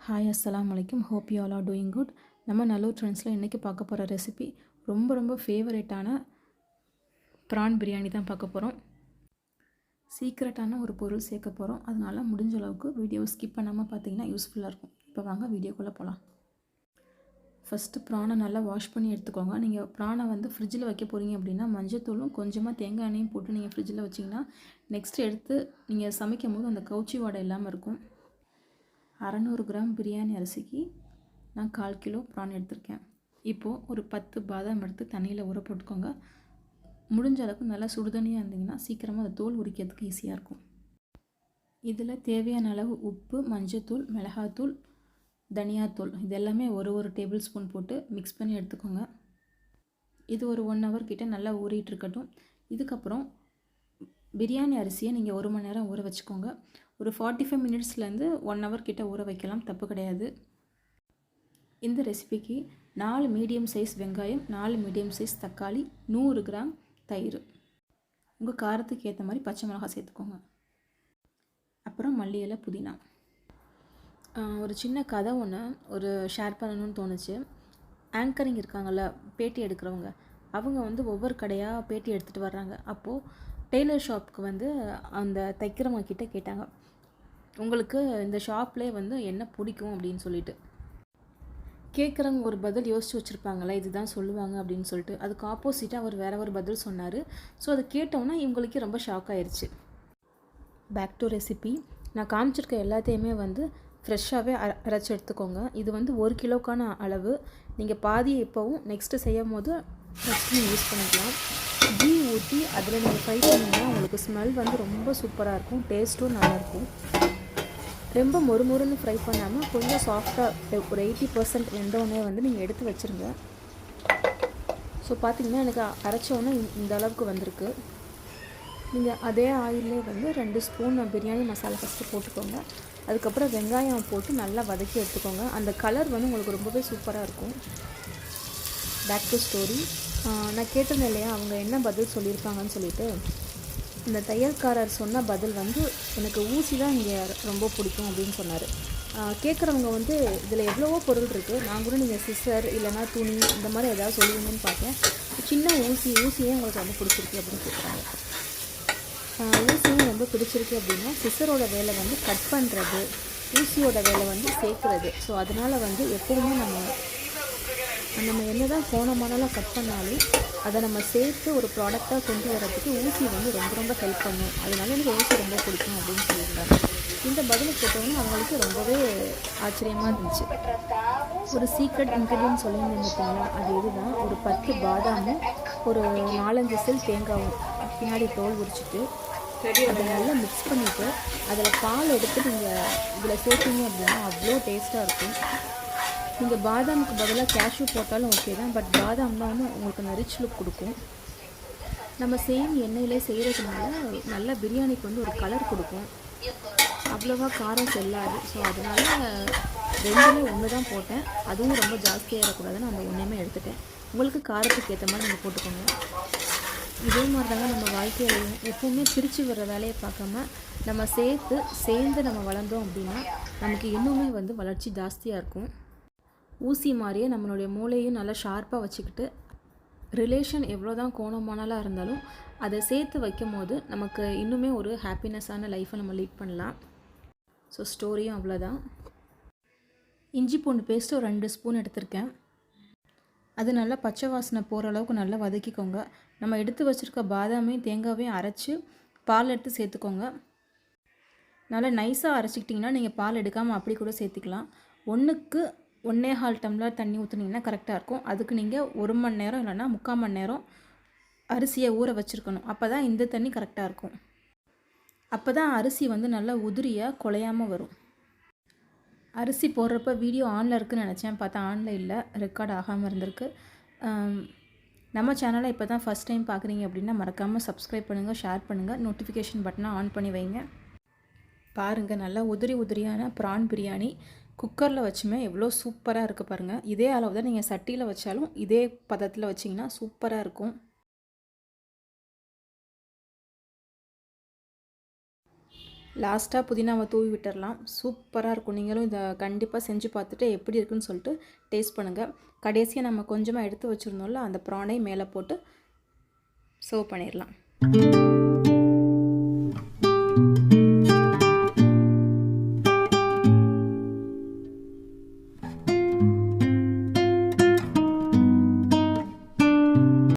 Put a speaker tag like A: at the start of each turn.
A: Hi அஸ்ஸலாமு அலைக்கும். Hope you all are doing good. நம்ம நல்லூர் ட்ரெண்ட்ஸில் இன்றைக்கி பார்க்க போகிற ரெசிபி ரொம்ப ஃபேவரட்டான ப்ரான் பிரியாணி தான் பார்க்க போகிறோம். சீக்ரெட்டான ஒரு பொருள் சேர்க்க போகிறோம். அதனால் முடிஞ்ச அளவுக்கு வீடியோ ஸ்கிப் பண்ணாமல் பார்த்தீங்கன்னா யூஸ்ஃபுல்லாக இருக்கும். இப்போ வாங்க வீடியோக்குள்ளே போகலாம். ஃபஸ்ட்டு ப்ரானை நல்லா வாஷ் பண்ணி எடுத்துக்கோங்க. நீங்கள் ப்ரானை ஃப்ரிட்ஜில் வைக்க போகிறீங்க அப்படின்னா மஞ்சத்தூளும் கொஞ்சமாக தேங்காய் எண்ணெயும் போட்டு நீங்கள் ஃப்ரிட்ஜில் வச்சிங்கன்னா நெக்ஸ்ட்டு எடுத்து நீங்கள் சமைக்கும் போது அந்த கவுச்சி வாடை இல்லாமல் இருக்கும். 600 கிராம் பிரியாணி அரிசிக்கு நான் 1/4 கிலோ ப்ரான் எடுத்திருக்கேன். இப்போது ஒரு 10 பாதாம் எடுத்து தண்ணியில் ஊற போட்டுக்கோங்க. முடிஞ்ச அளவுக்கு நல்லா சுடுதண்ணியாக இருந்தீங்கன்னா சீக்கிரமாக அதை தோல் உரிக்கிறதுக்கு ஈஸியாக இருக்கும். இதில் தேவையான அளவு உப்பு, மஞ்சத்தூள், மிளகாத்தூள், தனியாத்தூள் இது எல்லாமே ஒரு டேபிள் ஸ்பூன் போட்டு மிக்ஸ் பண்ணி எடுத்துக்கோங்க. இது ஒரு 1 ஹவர் கிட்ட நல்லா ஊறிட்டு இருக்கட்டும். இதுக்கப்புறம் பிரியாணி அரிசியை நீங்கள் 1 மணி நேரம் ஊற வச்சுக்கோங்க. ஒரு 45 மினிட்ஸ்லேருந்து 1 ஹவர் கிட்ட ஊற வைக்கலாம், தப்பு கிடையாது. இந்த ரெசிபிக்கு 4 மீடியம் சைஸ் வெங்காயம், 4 மீடியம் சைஸ் தக்காளி, 100 கிராம் தயிர், உங்கள் காரத்துக்கு ஏற்ற மாதிரி பச்சை மிளகாய் சேர்த்துக்கோங்க. அப்புறம் மல்லி இலை, புதினா. ஒரு சின்ன கதை ஒன்று ஷேர் பண்ணணும்னு தோணுச்சு. ஆங்கரிங் இருக்காங்கள்ல, பேட்டி எடுக்கிறவங்க, அவங்க ஒவ்வொரு கடையாக பேட்டி எடுத்துகிட்டு வர்றாங்க. அப்போது டெய்லர் ஷாப்புக்கு அந்த தைக்கிறவங்க கிட்டே கேட்டாங்க, உங்களுக்கு இந்த ஷாப்லேயே என்ன பிடிக்கும் அப்படின்னு சொல்லிட்டு. கேட்குறவங்க ஒரு பதில் யோசித்து வச்சுருப்பாங்களே, இதுதான் சொல்லுவாங்க அப்படின்னு சொல்லிட்டு. அதுக்கு ஆப்போசிட்டாக அவர் வேறு ஒரு பதில் சொன்னார். ஸோ அதை கேட்டோன்னா இவங்களுக்கு ரொம்ப ஷாக் ஆயிடுச்சு. Back to recipe. நான் காமிச்சிருக்க எல்லாத்தையுமே ஃப்ரெஷ்ஷாகவே அரைச்சி எடுத்துக்கோங்க. இது 1 கிலோக்கான அளவு. நீங்கள் பாதி எப்போவும் நெக்ஸ்ட்டு செய்யும் போது நெக்ஸ்ட் நீங்கள் யூஸ் பண்ணிக்கலாம். கீ ஊற்றி அதில் நீங்கள் ஃப்ரை பண்ணிங்கன்னா உங்களுக்கு ஸ்மெல் ரொம்ப சூப்பராக இருக்கும், டேஸ்ட்டும் நல்லாயிருக்கும். ரொம்ப மொறுமொறுன்னு ஃப்ரை பண்ணாமல் கொஞ்சம் சாஃப்டாக ஒரு 80% வெந்தோடனே நீங்கள் எடுத்து வச்சுருங்க. ஸோ பார்த்திங்கன்னா எனக்கு அரைச்சோன்னே இந்த அளவுக்கு வந்திருக்கு. நீங்கள் அதே ஆயிலே 2 ஸ்பூன் பிரியாணி மசாலா ஃபஸ்ட்டு போட்டுக்கோங்க. அதுக்கப்புறம் வெங்காயம் போட்டு நல்லா வதக்கி எடுத்துக்கோங்க. அந்த கலர் உங்களுக்கு ரொம்பவே சூப்பராக இருக்கும். Back to story. நான் கேட்டிருந்தேன் இல்லையா அவங்க என்ன பதில் சொல்லியிருப்பாங்கன்னு சொல்லிட்டு. இந்த தையல்காரர் சொன்ன பதில் எனக்கு ஊசி தான் இங்கே ரொம்ப பிடிக்கும் அப்படின்னு சொன்னார். கேட்குறவங்க இதில் எவ்வளவோ பொருள் இருக்குது, நான் கூட நீங்கள் சிசர் இல்லைனா துணி இந்த மாதிரி ஏதாவது சொல்லுவீங்கன்னு பார்த்தேன். சின்ன ஊசியே உங்களுக்கு ரொம்ப பிடிச்சிருக்கு அப்படின்னு கேட்குறாங்க. ஊசியும் ரொம்ப பிடிச்சிருக்கு அப்படின்னா சிசரோட வேலை கட் பண்ணுறது, ஊசியோட வேலை சேர்க்குறது. ஸோ அதனால் எப்போவுமே நம்ம என்ன தான் கோணமானலாம் கட் பண்ணாலும் அதை நம்ம சேர்த்து ஒரு ப்ராடக்டாக கொண்டு வரதுக்கு ஊசி ரொம்ப ஹெல்ப் பண்ணும். அதனால எனக்கு ஊசி ரொம்ப பிடிக்கும் அப்படின்னு சொல்லியிருந்தாங்க. இந்த பதிலை கேட்டவங்க அவங்களுக்கு ரொம்பவே ஆச்சரியமாக இருந்துச்சு. ஒரு சீக்ரெட் இன்க்ரீடியன்ட் சொல்லியிருந்தீங்கன்னா அது இதுதான். ஒரு 10 பாதாமும் ஒரு 4-5 செல் தேங்காயும் பின்னாடி தோல் உரிச்சிட்டு அதை நல்லா மிக்ஸ் பண்ணிவிட்டு அதில் பால் எடுத்து நீங்கள் இதில் சேர்த்தீங்க அப்படின்னா அவ்வளோ டேஸ்ட்டாக இருக்கும். நீங்கள் பாதாமுக்கு பதிலாக கேஷ்யூ போட்டாலும் ஓகே தான், பட் பாதாம் தான் உங்களுக்கு அந்த ரிச் லுக் கொடுக்கும். நம்ம சேம் எண்ணெயிலே செய்கிறதுனால நல்லா பிரியாணிக்கு ஒரு கலர் கொடுக்கும். அவ்வளோவா காரம் செல்லாது. ஸோ அதனால் 2ல் 1 தான் போட்டேன். அதுவும் ரொம்ப ஜாஸ்தியாக இருக்கக்கூடாதுன்னு அந்த ஒன்றையுமே எடுத்துட்டேன். உங்களுக்கு காரத்துக்கு ஏற்ற மாதிரி நீங்கள் போட்டுக்கோங்க. இதே மாதிரி தாங்க நம்ம வாழ்க்கையில் எப்போவுமே பிரித்து வர்ற வேலையை பார்க்காம நம்ம சேர்ந்து நம்ம வளர்ந்தோம் அப்படின்னா நமக்கு இன்னுமே வளர்ச்சி ஜாஸ்தியாக இருக்கும். ஊசி மாதிரியே நம்மளுடைய மூளையும் நல்லா ஷார்ப்பாக வச்சுக்கிட்டு ரிலேஷன் எவ்வளோ தான் கோணமானலாக இருந்தாலும் அதை சேர்த்து வைக்கும் போது நமக்கு இன்னுமே ஒரு ஹாப்பினஸ்ஸான லைஃப்பை நம்ம லீட் பண்ணலாம். ஸோ ஸ்டோரியும் அவ்வளோதான். இஞ்சி பூண்டு பேஸ்ட்டு ஒரு 2 ஸ்பூன் எடுத்திருக்கேன். அது நல்லா பச்சை வாசனை போகிற அளவுக்கு நல்லா வதக்கிக்கோங்க. நம்ம எடுத்து வச்சுருக்க பாதாமையும் தேங்காவையும் அரைச்சி பால் எடுத்து சேர்த்துக்கோங்க. நல்லா நைஸாக அரைச்சிக்கிட்டிங்கன்னா நீங்கள் பால் எடுக்காமல் அப்படி கூட சேர்த்துக்கலாம். 1க்கு 1.25 டம்ளர் தண்ணி ஊற்றுனீங்கன்னா கரெக்டாக இருக்கும். அதுக்கு நீங்கள் 1 மணி நேரம் இல்லைன்னா 3/4 மணி நேரம் அரிசியை ஊற வச்சுருக்கணும். அப்போ தான் இந்த தண்ணி கரெக்டாக இருக்கும். அப்போ தான் அரிசி நல்லா உதிரியாக குலையாமல் வரும். அரிசி போடுறப்ப வீடியோ ஆனில் இருக்குதுன்னு நினச்சேன், பார்த்தா ஆனில் இல்லை, ரெக்கார்ட் ஆகாமல் இருந்திருக்கு. நம்ம சேனலை இப்போ தான் ஃபஸ்ட் டைம் பார்க்குறீங்க அப்படின்னா மறக்காமல் சப்ஸ்கிரைப் பண்ணுங்கள், ஷேர் பண்ணுங்கள், நோட்டிஃபிகேஷன் பட்டனை ஆன் பண்ணி வைங்க. பாருங்கள், நல்லா உதிரியான ப்ரான் பிரியாணி குக்கரில் வச்சுமே எவ்வளோ சூப்பராக இருக்குது பாருங்கள். இதே அளவு தான் நீங்கள் சட்டியில் வச்சாலும் இதே பதத்தில் வச்சிங்கன்னா சூப்பராக இருக்கும். லாஸ்ட்டாக புதினாவை தூவி விட்டுடலாம். சூப்பராக இருக்கும். நீங்களும் இதை கண்டிப்பாக செஞ்சு பார்த்துட்டு எப்படி இருக்குன்னு சொல்லிட்டு டேஸ்ட் பண்ணுங்கள். கடைசியாக நம்ம கொஞ்சமாக எடுத்து வச்சுருந்தோம்ல, அந்த ப்ரானை மேலே போட்டு சர்வ் பண்ணிடலாம்.